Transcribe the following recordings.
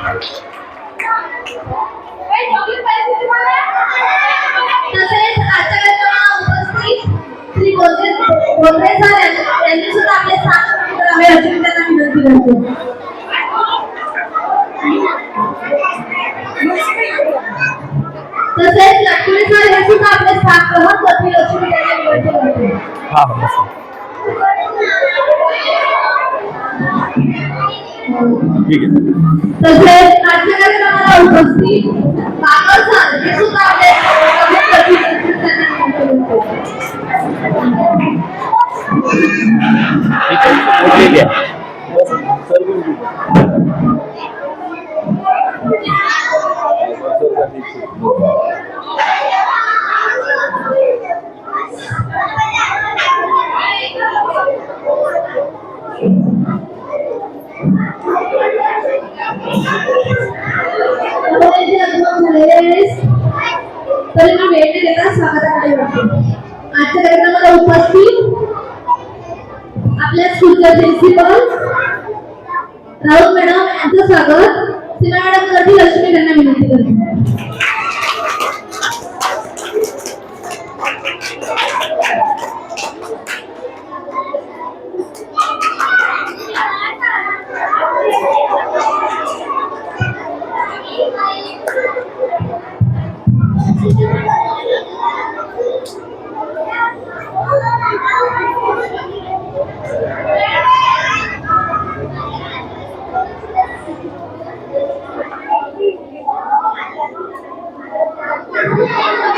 तसेच आजच्या कार्यक्रमाला उपस्थित श्री बोलरे सर यांनी सुद्धा आपले स्थान करावे अशी मी त्यांना विनंती करतो. तसेच लटकुळे सर हे सुद्धा आपले स्थान ग्रहण करतील अशी मी त्यांना विनंती करतो. ठीक आहे. तसेच आजच्या कार्यक्रमाला उपस्थित बाबर सर हे सुद्धा आपले ग्रहण करतील अशी मी त्यांना विनंती तरी मी वेळ देता स्वागताकडे वाटते. आजच्या कार्यक्रमाला उपस्थित आपल्या स्कूलच्या प्रिन्सिपल राहुल मॅडम यांचं स्वागत सीमा मॅडम करतील अशी मी त्यांना विनंती करते.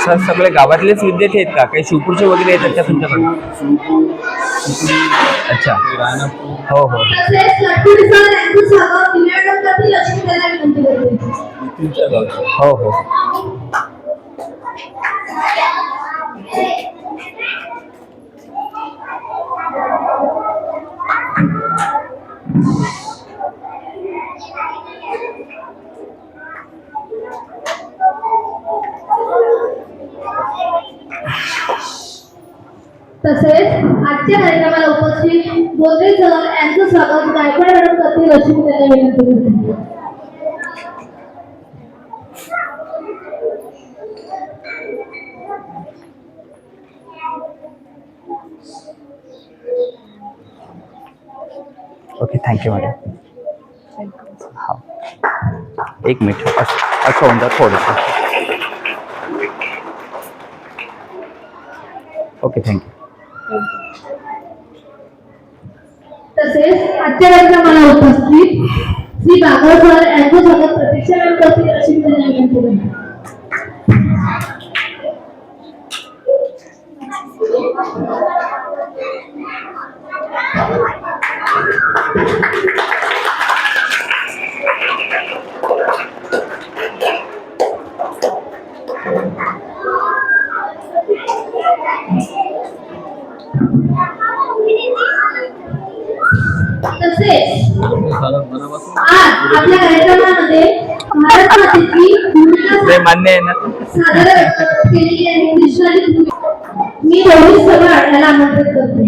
सर सगळे गावातलेच विद्यार्थी आहेत का? काही शिवपूरचे वगैरे येतात का तुमच्याकडे? अच्छा. हो हो. हो हो. तसेच आजच्या कार्यक्रमाला उपस्थित बोलरे सर यांचं स्वागत गायकवाड मॅडम करतील अशी मी त्यांना विनंती करते. Okay, thank you madam. हा, एक मिनिट असं होऊन जात थोडंसं. Okay, thank you. तसेच आजच्या कार्यक्रमाला उपस्थित श्री बाबर सर यांचं स्वागत प्रतीक्षा मॅम करतील अशी मी त्यांना विनंती करते. तसेच आज आपल्या कार्यक्रमामध्ये भारत मातेची भूमिका मान्य आहे ना सादर केलेली आहे. मी रोहित सवाड याला आमंत्रित करते.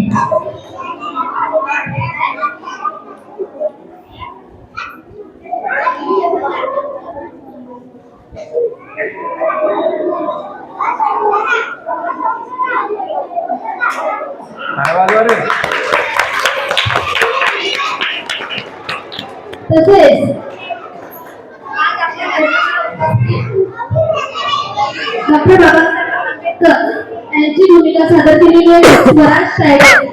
तसेच डॉक्टर बाबासाहेब आंबेडकर यांची भूमिका सादर केलेली आहे स्वराज शाळेत.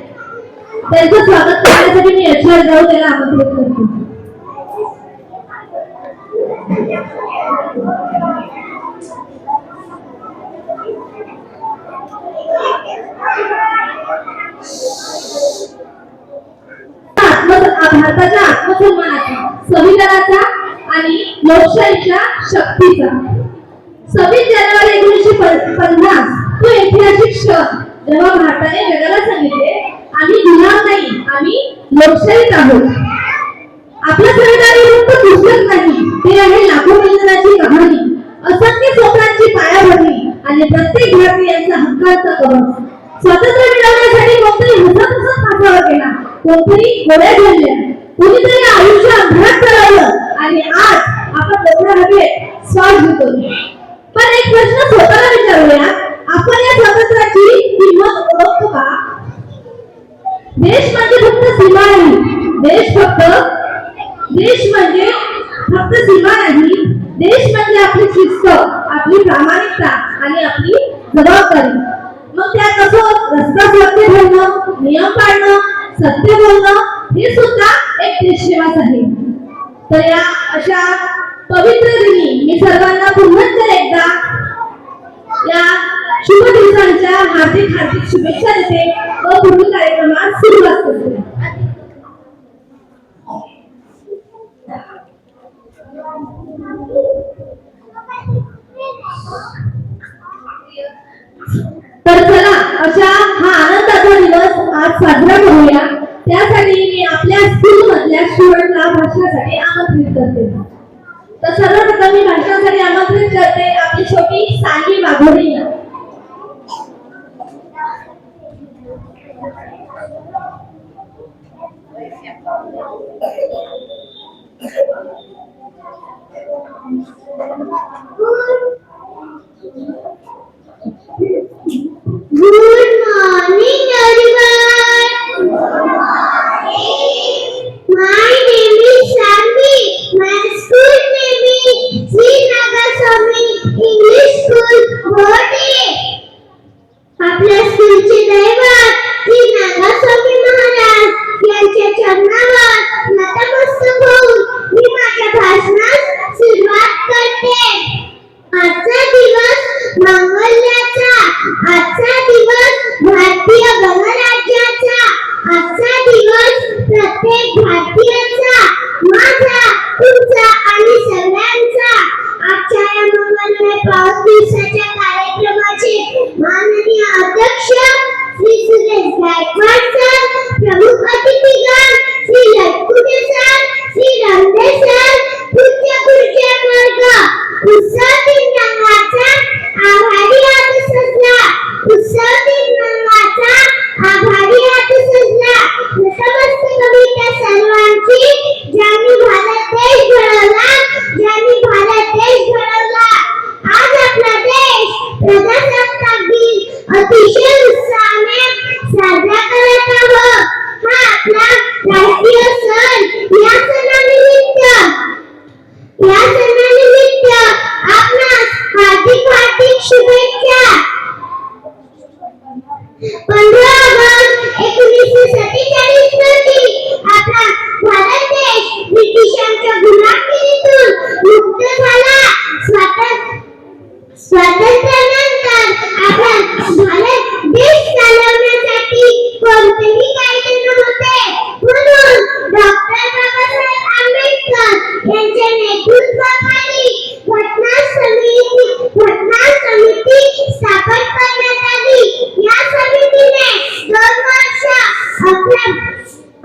त्यांचं स्वागत करण्यासाठी मी एचआर राव त्याला आमंत्रित करते. भारताच्या आत्मसन्मानाचा, संविधानाचा आणि लोकशाहीच्या शक्तीचा 26 जानेवारी 1950 तो ऐतिहासिक क्षण जेव्हा भारताने जगाला सांगितले आम्ही गुलाम नाही, आम्ही लोकशाहीत आहोत. आपलं संविधान हे फक्त पुस्तक नाही, ते आहे लाखो बलिदानाची कहाणी, असंख्य स्वप्नांची पायाभरणी आणि प्रत्येक भारतीयांचा हक्काचा कवच. स्वातंत्र्य मिळवण्यासाठी कोणतरी हसत माथावर गेला, कोणतरी गोळ्या झेलल्या, कोणीतरी आयुष्य अंधारात चालवलं आणि आज आपण श्वास घेतो. पण एक प्रश्न स्वतःला विचारूया, आपण या स्वातंत्र्याची किंमत ओळखतो का? देश म्हणजे फक्त सीमा नाही. देश म्हणजे फक्त सीमा नाही. देश म्हणजे आपली शिस्त, आपली प्रामाणिकता आणि आपली जबाबदारी. मग त्यात कसं रस्ता स्वच्छ ठेवणं, नियम पाळणं, सत्य बोलणं हे सुद्धा एक देशसेवाच आहे. तर या अशा पवित्र दिनी मी सर्वांना पुन्हा एकदा या शुभ दिवसांच्या हार्दिक हार्दिक शुभेच्छा देते व पुढील कार्यक्रमात सुरुवात करते. तर चला अशा हा आनंदाचा दिवस आज साजरा करूया. त्यासाठी मी आपल्या स्कूल मधल्या स्टुडंटला भाषणासाठी आमंत्रित करते. तर सर्वप्रथम मी भाषणासाठी आमंत्रित करते आपली छोटी Saanvi वाघोरे. Good morning, everyone. My name is Sanvi. My school name is Sri Nagaswamy English School, Bhode. आपल्या स्कूलचे दैवत श्री नागास्वामी महाराज यांच्या चरणावर नतमस्तक होऊन मी माझ्या भाषणास सुरुवात करते. आजचा दिवस मंगल्याचा, आजचा दिवस भारतीय गणराज्याचा, आजचा दिवस प्रत्येक भारतीयाचा, माझा, तुमचा आणि सगळ्यांचा. आजच्या या मंगलमय पाच दिवसाच्या कार्यक्रमाचे माननीय अध्यक्ष श्री सुरेश गायकवाड सर, प्रमुख अतिथीगण श्री लटकुटे सर, श्री रामदे सर, पूज्य गुरुजन वर्ग, उत्सव दिन रंगाचा आभारी हात सजला, उत्सव दिन रंगाचा आभारी हात सजला. नतमस्तक मी त्या सर्वांची ज्यांनी भारत देश घडवला, ज्यांनी भारत देश घडवला. आज आपला देश प्रजासत्ताक दिन अतिशय उत्साहाने साजरा करत आहोत. हा आपला राष्ट्रीय सण. या सणानिमित्त आपणास हार्दिक हार्दिक शुभेच्छा. 15 ऑगस्ट 1947 रोजी आपला भारत देश ब्रिटिशांच्या गुलामगिरीतून मुक्त झाला. स्वातंत्र्यानंतर आपला भारत देश चालवण्यासाठी कोणतेही कायदे नव्हते. म्हणून डॉक्टर बाबासाहेब आंबेडकर यांच्या नेतृत्वाखाली घटना समिती स्थापन करण्यात आली. या समितीने 2 वर्ष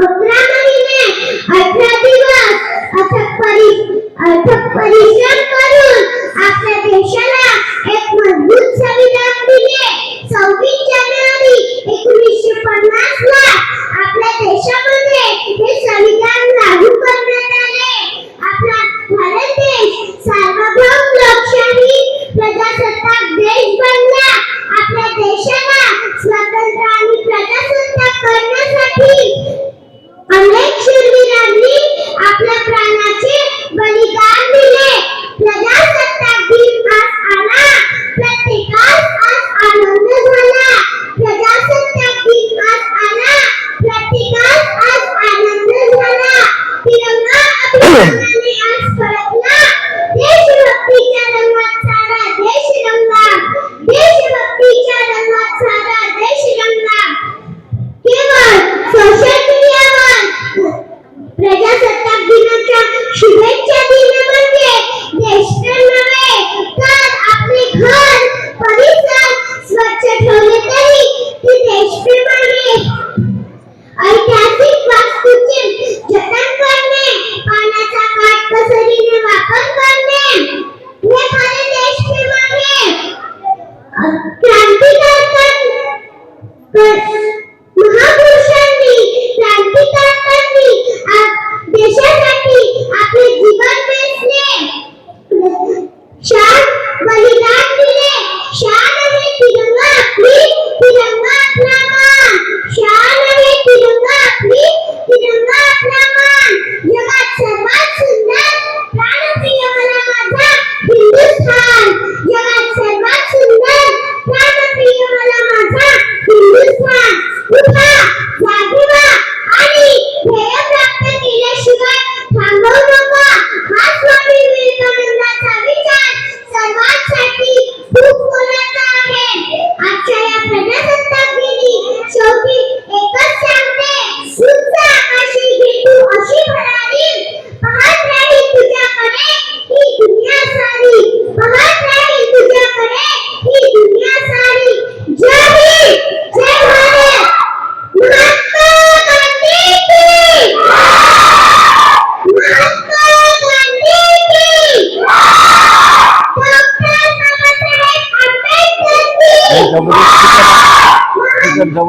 11 महिने 18 दिवस अथक परिश्रम करून आपल्या देशाला एक मजबूत संविधान दिले. 26 जानेवारी 1950 ला आपल्या देशामध्ये हे संविधान लागू करण्यात आले. आपला भारत देश सार्वभौम लोकशाही प्रजासत्ताक देश बनला. आपल्या देशाला स्वतंत्र आणि प्रजासत्ताक करण्यासाठी अनेक शूरवीरांनी आपल्या प्राणाचे बलिदान दिले. प्रजासत्ताक दिन आज आला, प्रत्येकास आज आनंद झाला. प्रजासत्ताक दिन आज आला, प्रत्येकास आज आनंद झाला. तिरंगा अभिमानाने आज फडकला. देशभक्ती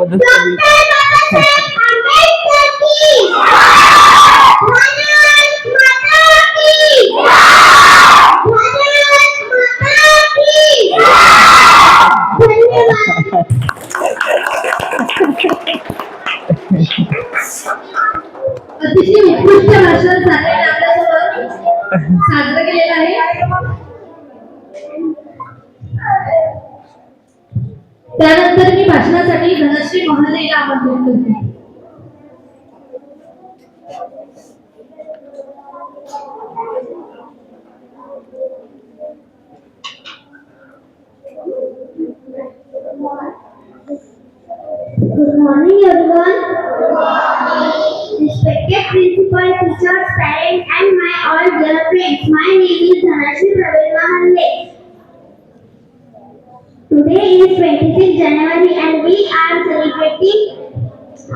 बद्दल डॉक्टर बाबासाहेब आंबेडकर की भारत माता की भारत माता की धन्यवाद. अतिशय उत्कृष्ट भाषण झालेलं आपल्यासोबत साजरं केलेलं आहे. त्यानंतर मी भाषणासाठी धनश्री महालेला आमंत्रित करते. Good morning, everyone. Respected principal, teachers, parents, and my all dear friends. My name is Dhanashri Praveen Mahalle. Today is 26 January and we are celebrating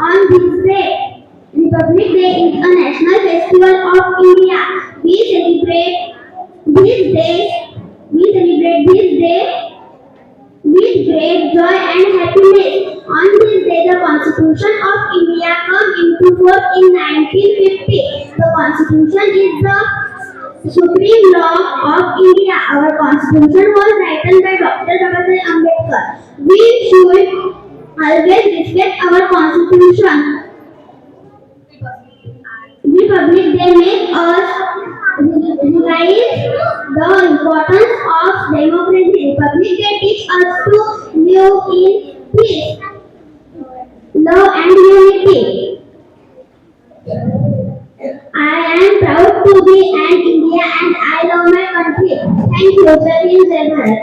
on this day. Republic Day is a national festival of India. We celebrate this day with great joy and happiness. On this day, the Constitution of India came into force in 1950. The Constitution is the supreme law of India. Our Constitution was written by Dr. Babasaheb Ambedkar. We should always respect our Constitution. Republic Day makes us realize the importance of democracy. Republic Day teaches us to live in peace, love and unity. I am proud to be an Indian and I love my country. Thank you, Jai Hind, Jai Bharat.